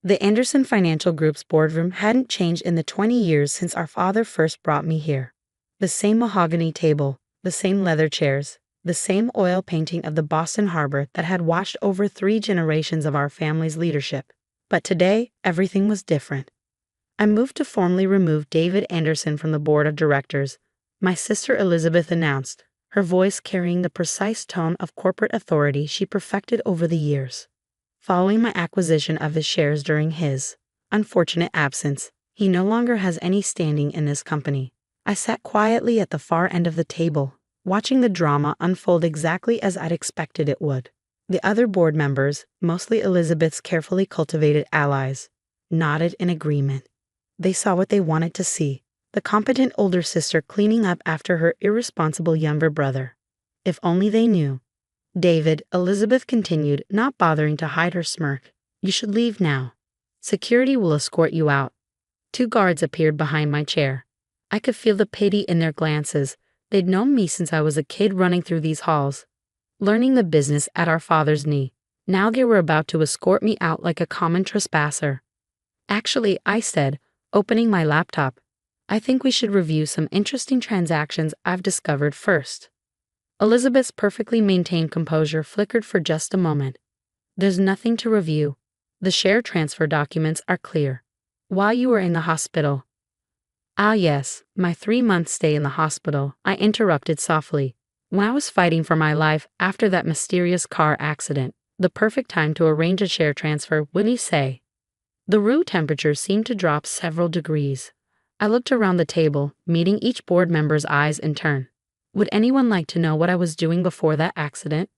The Anderson Financial Group's boardroom hadn't changed in the 20 years since our father first brought me here. The same mahogany table, the same leather chairs, the same oil painting of the Boston Harbor that had washed over 3 generations of our family's leadership. But today, everything was different. I moved to formally remove David Anderson from the board of directors, my sister Elizabeth announced, her voice carrying the precise tone of corporate authority she perfected over the years. Following my acquisition of his shares during his unfortunate absence, he no longer has any standing in this company. I sat quietly at the far end of the table, watching the drama unfold exactly as I'd expected it would. The other board members, mostly Elizabeth's carefully cultivated allies, nodded in agreement. They saw what they wanted to see, the competent older sister cleaning up after her irresponsible younger brother. If only they knew. David, Elizabeth continued, not bothering to hide her smirk. You should leave now. Security will escort you out. 2 guards appeared behind my chair. I could feel the pity in their glances. They'd known me since I was a kid running through these halls, learning the business at our father's knee. Now they were about to escort me out like a common trespasser. Actually, I said, opening my laptop, I think we should review some interesting transactions I've discovered first. Elizabeth's perfectly maintained composure flickered for just a moment. There's nothing to review. The share transfer documents are clear. While you were in the hospital. Ah yes, my 3-month stay in the hospital, I interrupted softly. When I was fighting for my life after that mysterious car accident, the perfect time to arrange a share transfer, wouldn't you say? The room temperature seemed to drop several degrees. I looked around the table, meeting each board member's eyes in turn. Would anyone like to know what I was doing before that accident?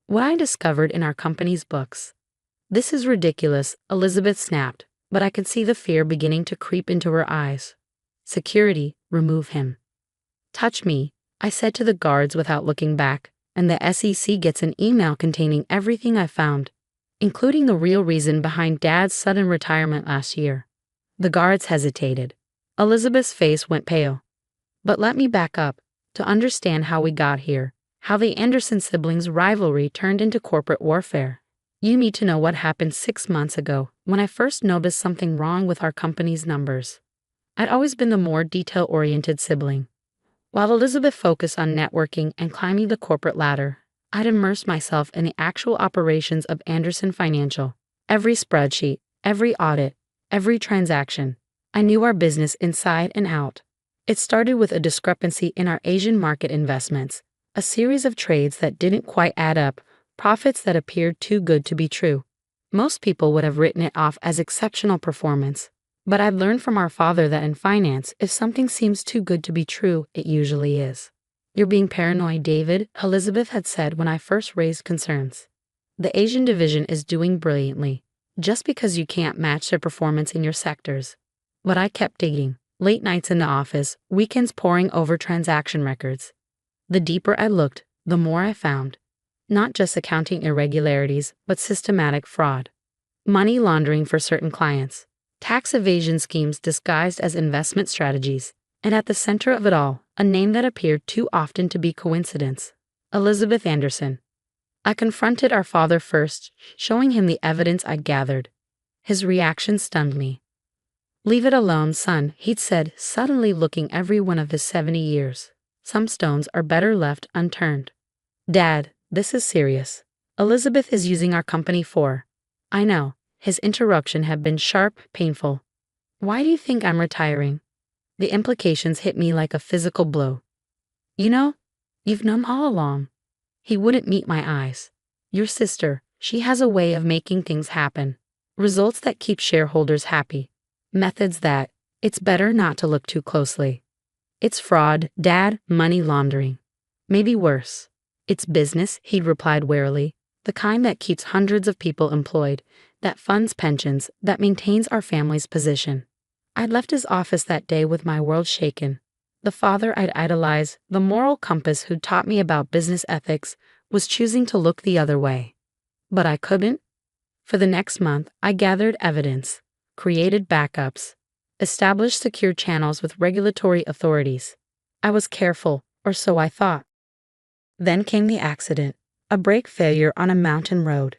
What I discovered in our company's books. This is ridiculous, Elizabeth snapped, but I could see the fear beginning to creep into her eyes. Security, remove him. Touch me, I said to the guards without looking back, and the SEC gets an email containing everything I found, including the real reason behind Dad's sudden retirement last year. The guards hesitated. Elizabeth's face went pale. But let me back up, to understand how we got here, how the Anderson siblings' rivalry turned into corporate warfare. You need to know what happened 6 months ago, when I first noticed something wrong with our company's numbers. I'd always been the more detail-oriented sibling. While Elizabeth focused on networking and climbing the corporate ladder, I'd immersed myself in the actual operations of Anderson Financial. Every spreadsheet, every audit, every transaction. I knew our business inside and out. It started with a discrepancy in our Asian market investments, a series of trades that didn't quite add up, profits that appeared too good to be true. Most people would have written it off as exceptional performance. But I'd learned from our father that in finance, if something seems too good to be true, it usually is. You're being paranoid, David, Elizabeth had said when I first raised concerns. The Asian division is doing brilliantly, just because you can't match their performance in your sectors. But I kept digging, late nights in the office, weekends poring over transaction records. The deeper I looked, the more I found. Not just accounting irregularities, but systematic fraud. Money laundering for certain clients. Tax evasion schemes disguised as investment strategies, and at the center of it all, a name that appeared too often to be coincidence. Elizabeth Anderson. I confronted our father first, showing him the evidence I'd gathered. His reaction stunned me. Leave it alone, son, he'd said, suddenly looking every one of his 70 years. Some stones are better left unturned. Dad, this is serious. Elizabeth is using our company for. I know. His interruption had been sharp, painful. Why do you think I'm retiring? The implications hit me like a physical blow. You know, you've known all along. He wouldn't meet my eyes. Your sister, she has a way of making things happen. Results that keep shareholders happy. Methods that, it's better not to look too closely. It's fraud, Dad, money laundering. Maybe worse. It's business, he'd replied warily. The kind that keeps hundreds of people employed, that funds pensions, that maintains our family's position. I'd left his office that day with my world shaken. The father I'd idolized, the moral compass who'd taught me about business ethics, was choosing to look the other way. But I couldn't. For the next month, I gathered evidence, created backups, established secure channels with regulatory authorities. I was careful, or so I thought. Then came the accident. A brake failure on a mountain road.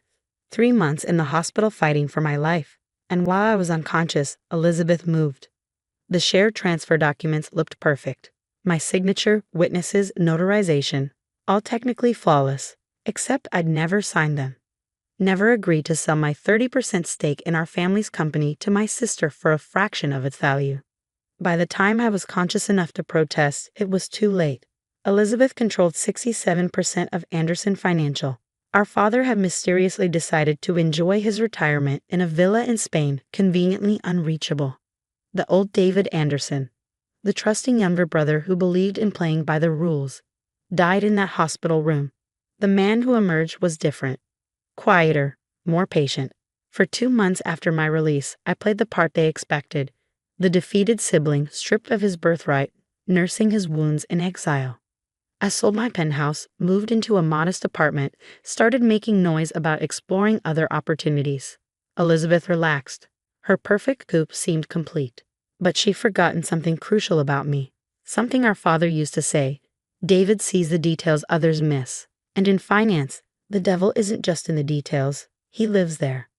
3 months in the hospital fighting for my life. And while I was unconscious, Elizabeth moved. The shared transfer documents looked perfect. My signature, witnesses, notarization, all technically flawless, except I'd never signed them. Never agreed to sell my 30% stake in our family's company to my sister for a fraction of its value. By the time I was conscious enough to protest, it was too late. Elizabeth controlled 67% of Anderson Financial. Our father had mysteriously decided to enjoy his retirement in a villa in Spain, conveniently unreachable. The old David Anderson, the trusting younger brother who believed in playing by the rules, died in that hospital room. The man who emerged was different. Quieter, more patient. For 2 months after my release, I played the part they expected, the defeated sibling stripped of his birthright, nursing his wounds in exile. I sold my penthouse, moved into a modest apartment, started making noise about exploring other opportunities. Elizabeth relaxed. Her perfect coupe seemed complete. But she'd forgotten something crucial about me. Something our father used to say, David sees the details others miss. And in finance, the devil isn't just in the details, he lives there.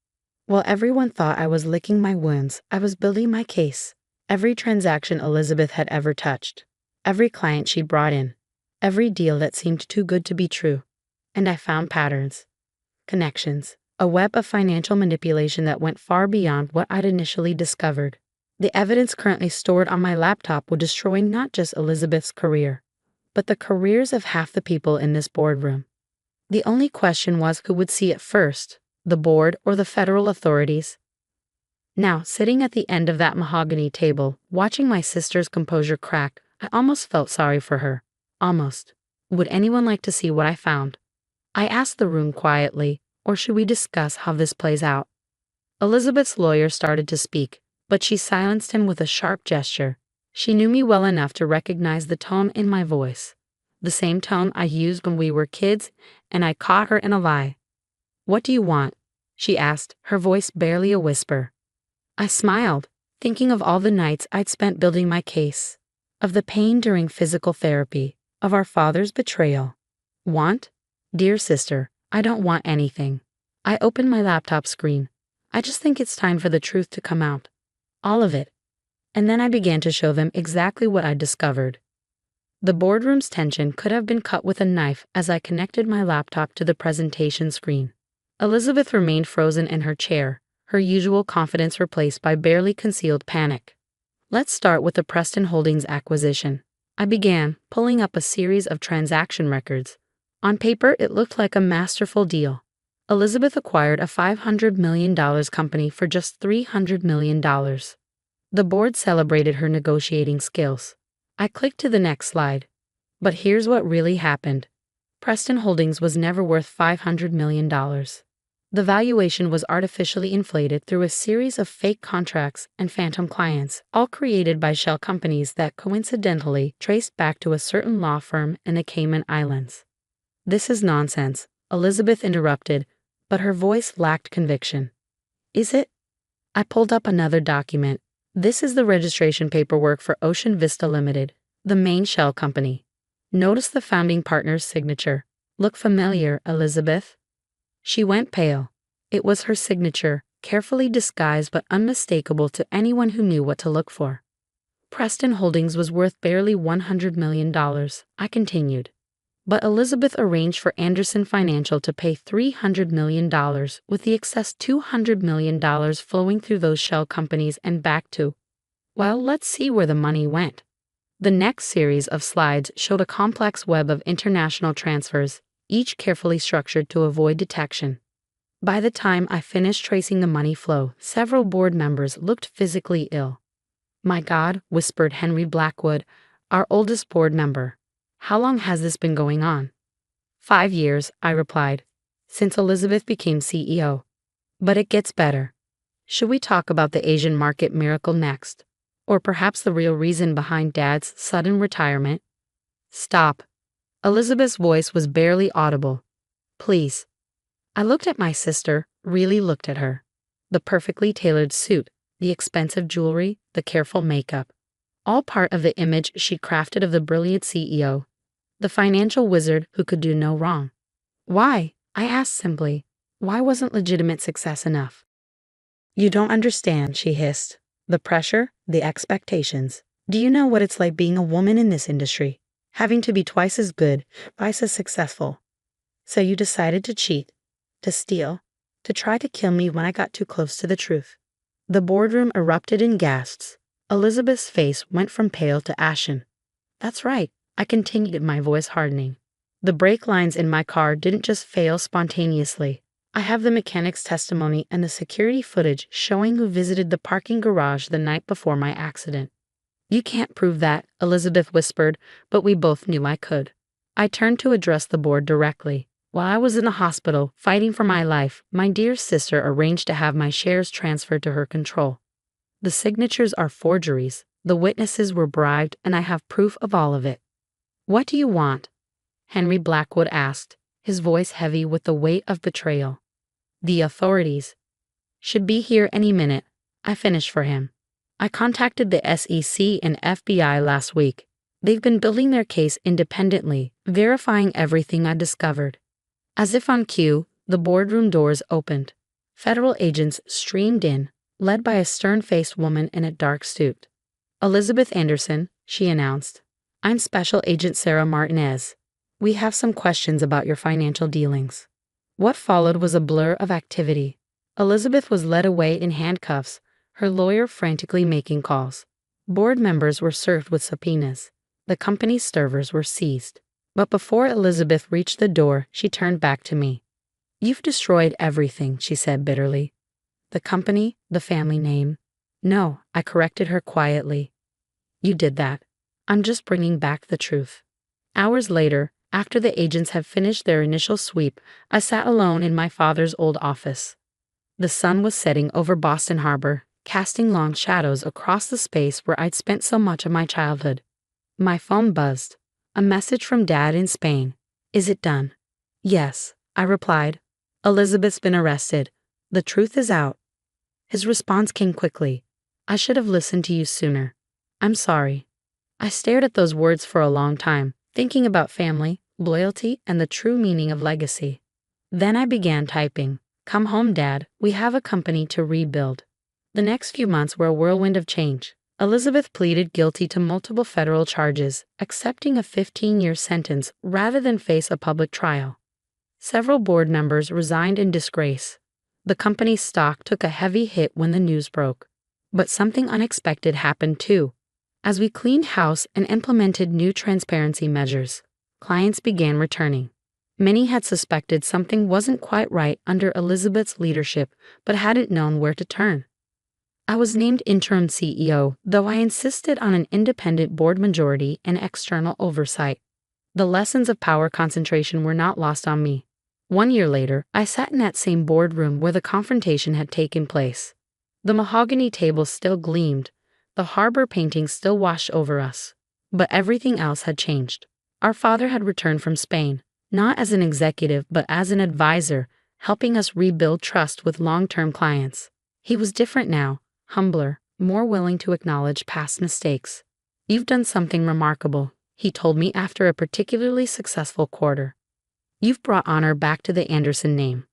While everyone thought I was licking my wounds, I was building my case. Every transaction Elizabeth had ever touched, every client she brought in, every deal that seemed too good to be true. And I found patterns, connections, a web of financial manipulation that went far beyond what I'd initially discovered. The evidence currently stored on my laptop would destroy not just Elizabeth's career, but the careers of half the people in this boardroom. The only question was who would see it first, the board or the federal authorities. Now, sitting at the end of that mahogany table, watching my sister's composure crack, I almost felt sorry for her. Almost. Would anyone like to see what I found? I asked the room quietly, or should we discuss how this plays out? Elizabeth's lawyer started to speak, but she silenced him with a sharp gesture. She knew me well enough to recognize the tone in my voice. The same tone I used when we were kids, and I caught her in a lie. "What do you want?" she asked, her voice barely a whisper. I smiled, thinking of all the nights I'd spent building my case, of the pain during physical therapy, of our father's betrayal. Want? Dear sister, I don't want anything. I opened my laptop screen. I just think it's time for the truth to come out. All of it. And then I began to show them exactly what I'd discovered. The boardroom's tension could have been cut with a knife as I connected my laptop to the presentation screen. Elizabeth remained frozen in her chair, her usual confidence replaced by barely concealed panic. Let's start with the Preston Holdings acquisition. I began, pulling up a series of transaction records. On paper, it looked like a masterful deal. Elizabeth acquired a $500 million company for just $300 million. The board celebrated her negotiating skills. I clicked to the next slide. But here's what really happened. Preston Holdings was never worth $500 million. The valuation was artificially inflated through a series of fake contracts and phantom clients, all created by shell companies that coincidentally traced back to a certain law firm in the Cayman Islands. This is nonsense, Elizabeth interrupted, but her voice lacked conviction. Is it? I pulled up another document. This is the registration paperwork for Ocean Vista Limited, the main shell company. Notice the founding partner's signature. Look familiar, Elizabeth? She went pale. It was her signature, carefully disguised but unmistakable to anyone who knew what to look for. Preston Holdings was worth barely $100 million, I continued. But Elizabeth arranged for Anderson Financial to pay $300 million, with the excess $200 million flowing through those shell companies and back to. Well, let's see where the money went. The next series of slides showed a complex web of international transfers, each carefully structured to avoid detection. By the time I finished tracing the money flow, several board members looked physically ill. "My God," whispered Henry Blackwood, our oldest board member. "How long has this been going on?" 5 years, I replied, since Elizabeth became CEO. But it gets better. Should we talk about the Asian market miracle next? Or perhaps the real reason behind Dad's sudden retirement? Stop. Elizabeth's voice was barely audible. Please. I looked at my sister, really looked at her. The perfectly tailored suit, the expensive jewelry, the careful makeup. All part of the image she crafted of the brilliant CEO, the financial wizard who could do no wrong. Why? I asked simply. Why wasn't legitimate success enough? You don't understand, she hissed. The pressure, the expectations. Do you know what it's like being a woman in this industry? Having to be twice as good, twice as successful. So you decided to cheat, to steal, to try to kill me when I got too close to the truth. The boardroom erupted in gasps. Elizabeth's face went from pale to ashen. That's right, I continued, my voice hardening. The brake lines in my car didn't just fail spontaneously. I have the mechanic's testimony and the security footage showing who visited the parking garage the night before my accident. You can't prove that, Elizabeth whispered, but we both knew I could. I turned to address the board directly. While I was in the hospital, fighting for my life, my dear sister arranged to have my shares transferred to her control. The signatures are forgeries, the witnesses were bribed, and I have proof of all of it. What do you want? Henry Blackwood asked, his voice heavy with the weight of betrayal. The authorities should be here any minute, I finished for him. I contacted the SEC and FBI last week. They've been building their case independently, verifying everything I discovered. As if on cue, the boardroom doors opened. Federal agents streamed in, led by a stern-faced woman in a dark suit. Elizabeth Anderson, she announced. I'm Special Agent Sarah Martinez. We have some questions about your financial dealings. What followed was a blur of activity. Elizabeth was led away in handcuffs, her lawyer frantically making calls. Board members were served with subpoenas. The company's servers were seized. But before Elizabeth reached the door, she turned back to me. You've destroyed everything, she said bitterly. The company, the family name. No, I corrected her quietly. You did that. I'm just bringing back the truth. Hours later, after the agents had finished their initial sweep, I sat alone in my father's old office. The sun was setting over Boston Harbor, casting long shadows across the space where I'd spent so much of my childhood. My phone buzzed. A message from Dad in Spain. Is it done? Yes, I replied. Elizabeth's been arrested. The truth is out. His response came quickly. I should have listened to you sooner. I'm sorry. I stared at those words for a long time, thinking about family, loyalty, and the true meaning of legacy. Then I began typing. Come home, Dad. We have a company to rebuild. The next few months were a whirlwind of change. Elizabeth pleaded guilty to multiple federal charges, accepting a 15-year sentence rather than face a public trial. Several board members resigned in disgrace. The company's stock took a heavy hit when the news broke. But something unexpected happened too. As we cleaned house and implemented new transparency measures, clients began returning. Many had suspected something wasn't quite right under Elizabeth's leadership, but hadn't known where to turn. I was named interim CEO, though I insisted on an independent board majority and external oversight. The lessons of power concentration were not lost on me. 1 year later, I sat in that same boardroom where the confrontation had taken place. The mahogany table still gleamed, the harbor painting still washed over us. But everything else had changed. Our father had returned from Spain, not as an executive but as an advisor, helping us rebuild trust with long-term clients. He was different now. Humbler, more willing to acknowledge past mistakes. You've done something remarkable, he told me after a particularly successful quarter. You've brought honor back to the Anderson name.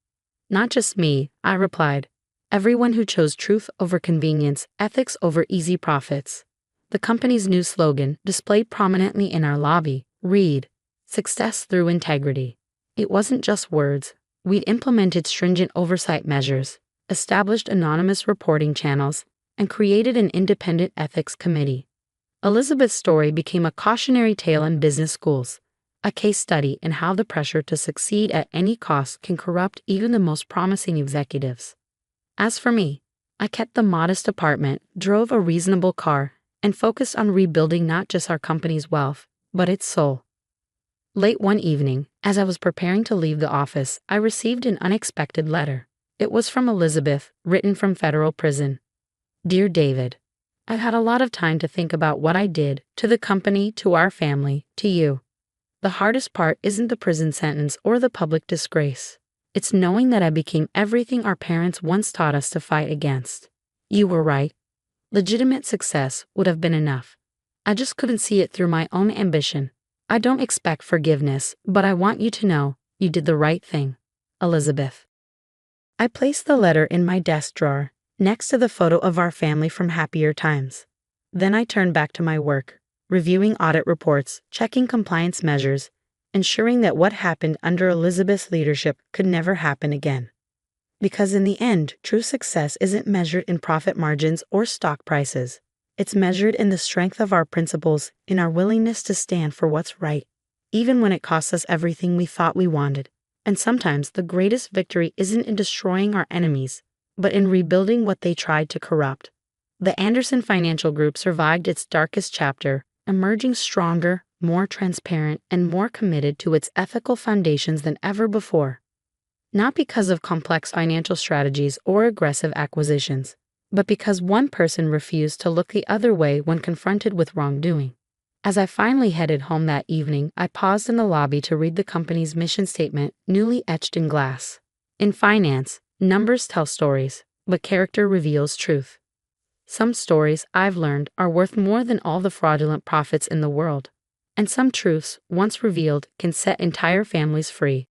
Not just me, I replied. Everyone who chose truth over convenience, ethics over easy profits. The company's new slogan, displayed prominently in our lobby, read, Success through integrity. It wasn't just words. We'd implemented stringent oversight measures, established anonymous reporting channels, and created an independent ethics committee. Elizabeth's story became a cautionary tale in business schools, a case study in how the pressure to succeed at any cost can corrupt even the most promising executives. As for me, I kept the modest apartment, drove a reasonable car, and focused on rebuilding not just our company's wealth, but its soul. Late one evening, as I was preparing to leave the office, I received an unexpected letter. It was from Elizabeth, written from federal prison. Dear David, I've had a lot of time to think about what I did, to the company, to our family, to you. The hardest part isn't the prison sentence or the public disgrace. It's knowing that I became everything our parents once taught us to fight against. You were right. Legitimate success would have been enough. I just couldn't see it through my own ambition. I don't expect forgiveness, but I want you to know you did the right thing. Elizabeth. I placed the letter in my desk drawer, next to the photo of our family from happier times. Then I turned back to my work, reviewing audit reports, checking compliance measures, ensuring that what happened under Elizabeth's leadership could never happen again. Because in the end, true success isn't measured in profit margins or stock prices. It's measured in the strength of our principles, in our willingness to stand for what's right, even when it costs us everything we thought we wanted. And sometimes the greatest victory isn't in destroying our enemies, but in rebuilding what they tried to corrupt. The Anderson Financial Group survived its darkest chapter, emerging stronger, more transparent, and more committed to its ethical foundations than ever before. Not because of complex financial strategies or aggressive acquisitions, but because one person refused to look the other way when confronted with wrongdoing. As I finally headed home that evening, I paused in the lobby to read the company's mission statement, newly etched in glass. In finance, numbers tell stories, but character reveals truth. Some stories, I've learned, are worth more than all the fraudulent profits in the world. And some truths, once revealed, can set entire families free.